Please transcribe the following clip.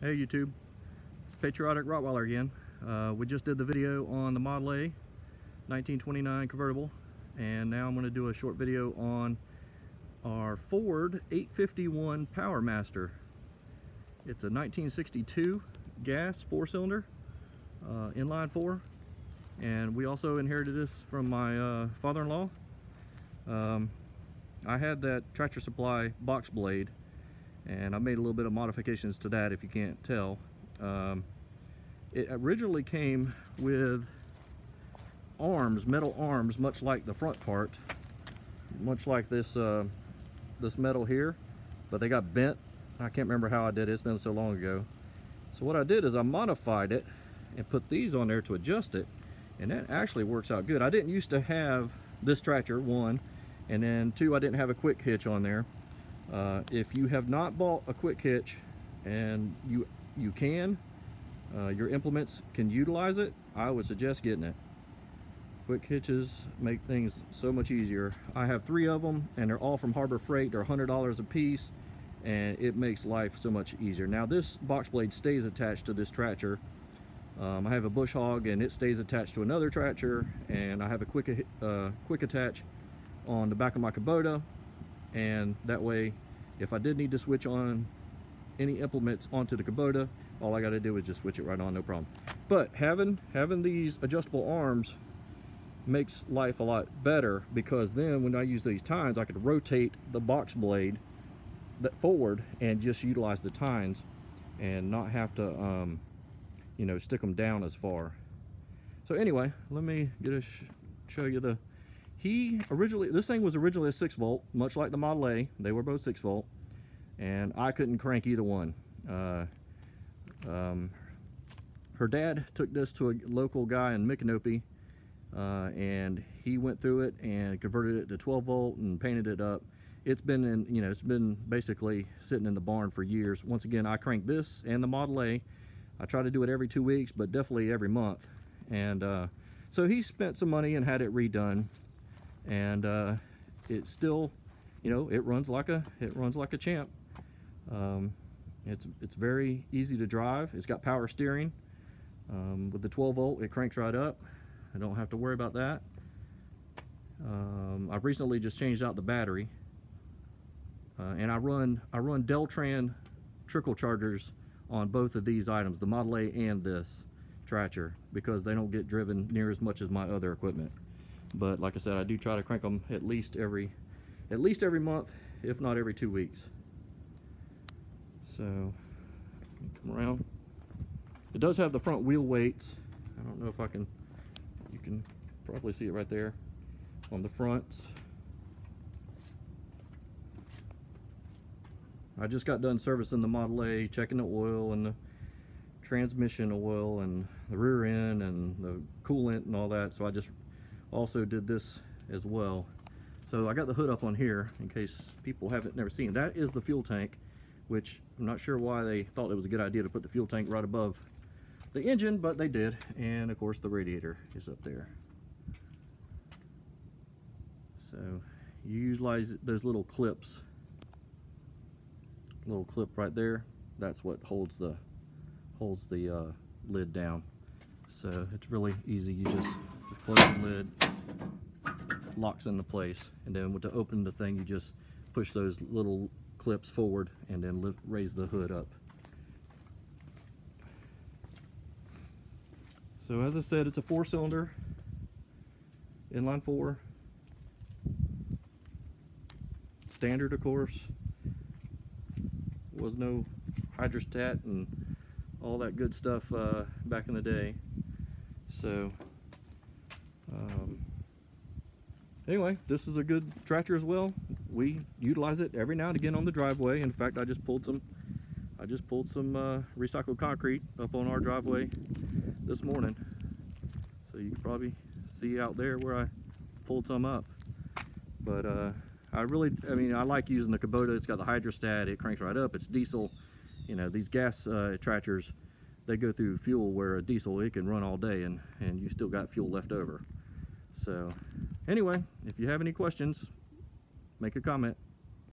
Hey YouTube, it's Patriotic Rottweiler again. We just did the video on the Model A 1929 convertible, and now I'm going to do a short video on our Ford 851 PowerMaster. It's a 1962 gas 4-cylinder, inline 4, and we also inherited this from my father-in-law. I had that Tractor Supply box blade, and I made a little bit of modifications to that, if you can't tell. It originally came with arms, metal arms, much like the front part, much like this this metal here, but they got bent. I can't remember how I did it, it's been so long ago. So what I did is I modified it and put these on there to adjust it, and that actually works out good. I didn't used to have this tractor, one, and then two, I didn't have a quick hitch on there. If you have not bought a quick hitch, and you can, your implements can utilize it, I would suggest getting it. Quick hitches make things so much easier. I have 3 of them, and they're all from Harbor Freight. They're $100 a piece, and it makes life so much easier. Now this box blade stays attached to this tractor. I have a bush hog, and it stays attached to another tractor, and I have a quick attach on the back of my Kubota, and that way if I did need to switch on any implements onto the Kubota, all I got to do is just switch it right on, no problem. But having these adjustable arms makes life a lot better, because then when I use these tines, I could rotate the box blade forward and just utilize the tines and not have to you know, stick them down as far. So anyway, let me show you the this thing was originally a 6-volt, much like the Model A. They were both 6-volt, and I couldn't crank either one. Her dad took this to a local guy in Micanopy, and he went through it and converted it to 12-volt and painted it up. It's been it's been basically sitting in the barn for years. Once again, I crank this and the Model A. I try to do it every 2 weeks, but definitely every month. And so he spent some money and had it redone, and it's still, it runs like a champ. It's very easy to drive. It's got power steering. With the 12-volt, it cranks right up. I don't have to worry about that. I've recently just changed out the battery, and I run Deltran trickle chargers on both of these items, the Model A and this tractor, because they don't get driven near as much as my other equipment. But like I said, I do try to crank them at least every month, if not every 2 weeks. So come around. It does have the front wheel weights. I don't know if you can probably see it right there on the fronts. I just got done servicing the Model A, checking the oil and the transmission oil and the rear end and the coolant and all that, so I just also did this as well. So I got the hood up on here in case people never seen. That is the fuel tank, which I'm not sure why they thought it was a good idea to put the fuel tank right above the engine, but they did. And of course the radiator is up there. So you utilize those little clips, little clip right there. That's what holds the lid down. So it's really easy. You just close the lid, locks into place, and then to open the thing, you just push those little clips forward and then raise the hood up. So as I said, it's a 4-cylinder, inline 4, standard, of course. Was no hydrostat and all that good stuff back in the day. So anyway, this is a good tractor as well. We utilize it every now and again on the driveway. In fact, I just pulled some recycled concrete up on our driveway this morning, so you can probably see out there where I pulled some up. But I like using the Kubota. It's got the hydrostat, it cranks right up, it's diesel. These gas tractors, they go through fuel, where a diesel, it can run all day and you still got fuel left over. So anyway, if you have any questions, make a comment.